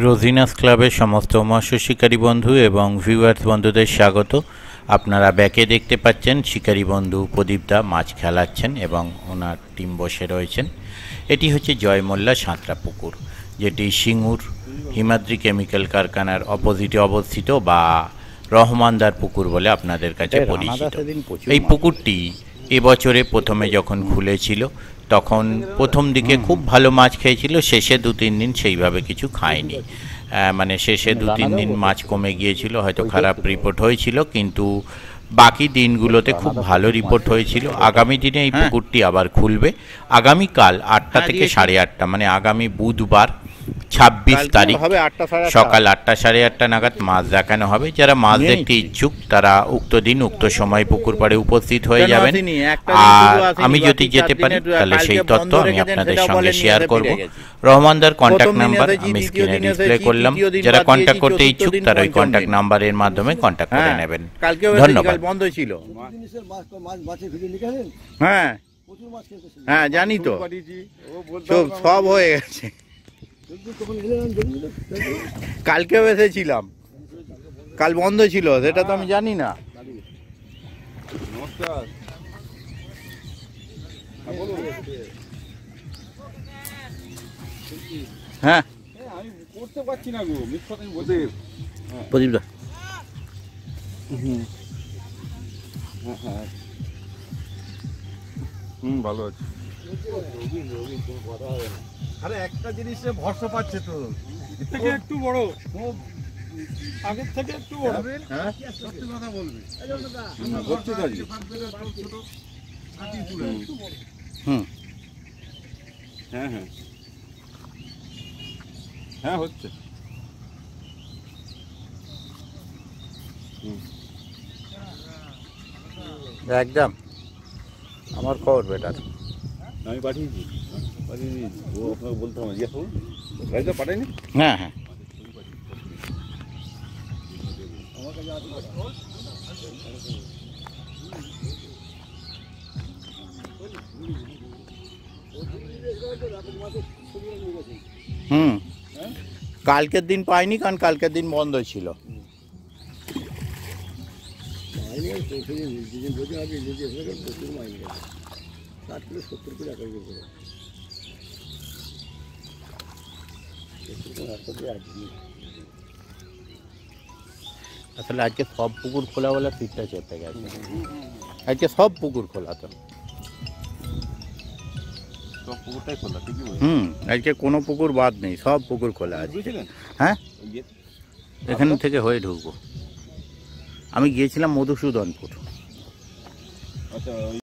রোজিনাস ক্লাবের সমস্ত মৎস্য শিকারী বন্ধু এবং ভিউয়ার্স বন্ধুদের স্বাগত। আপনারা ব্যাকে দেখতে পাচ্ছেন শিকারী বন্ধু প্রদীপদা মাছ খেলাচ্ছেন এবং ওনার টিম বসে রয়েছেন। এটি হচ্ছে জয়মোল্লা সাঁতরা পুকুর, যেটি সিঙ্গুর হিমাদ্রি কেমিক্যাল কারখানার অপোজিটে অবস্থিত বা রহমানদার পুকুর বলে আপনাদের কাছে পরিচিত। এই পুকুরটি এবছরে প্রথমে যখন খুলেছিল তখন প্রথম দিকে খুব ভালো মাছ খেয়েছিল, শেষে 2-3 দিন সেইভাবে কিছু খায়নি। মানে শেষে 2-3 দিন মাছ কমে গিয়েছিল, হয়তো খারাপ রিপোর্ট হয়েছিল, কিন্তু বাকি দিনগুলোতে খুব ভালো রিপোর্ট হয়েছিল। আগামী দিনে এই পুকুরটি আবার খুলবে আগামীকাল 8টা থেকে 8:30, মানে আগামী বুধবার 26 তারিখ সকাল 8টা 8:30 নাগাদ মাছ দেখানো হবে। যারা মাছ দেখতে ইচ্ছুক তারা উক্ত দিন উক্ত সময় পুকুর পাড়ে উপস্থিত হয়ে যাবেন। আর আমি যদি যেতে পারি তাহলে সেই তথ্য আমি আপনাদের সঙ্গে শেয়ার করব। রহমানদার কন্ট্যাক্ট নাম্বার আমি স্ক্রিনে ডিসপ্লে করলাম। যারা কন্ট্যাক্ট করতে ইচ্ছুক তারা ওই কন্ট্যাক্ট নাম্বারের মাধ্যমে কন্ট্যাক্ট করে নেবেন। ধন্যবাদ। বন্ধ ছিল। হ্যাঁ হ্যাঁ জানি তো, সব হয়ে গেছে। কালকেও এসেছিলাম, কাল বন্ধ ছিল, সেটা তো আমি জানি না। হ্যাঁ আমি করতে পারছি না গো, মিথ্যা কথা বলতে। প্রদীপদা ভালো আছে। আরে একটা জিনিসে ভরসা পাচ্ছে তো, এর থেকে একটু বড়, আগের থেকে একটু বড়। হ্যাঁ সত্যি কথা বলবি। করছি তো আজকে। হ্যাঁ হ্যাঁ হ্যাঁ হচ্ছে। একদম আমার খবর বেটার। আমি পাঠিয়েছি, ও আপনাকে বলতে হবে। গাড়িটা পাঠায়নি? হ্যাঁ হ্যাঁ কালকের দিন পাইনি, কারণ কালকের দিন বন্ধ ছিল। আসলে আজকে সব পুকুর খোলা বলে ফিটটা চেপে গেছে। আজকে সব পুকুর খোলা তো। আজকে কোনো পুকুর বাদ নেই, সব পুকুর খোলা আছে। হ্যাঁ এখান থেকে হয়ে ঢুকবো। আমি গিয়েছিলাম মধুসূদনপুর।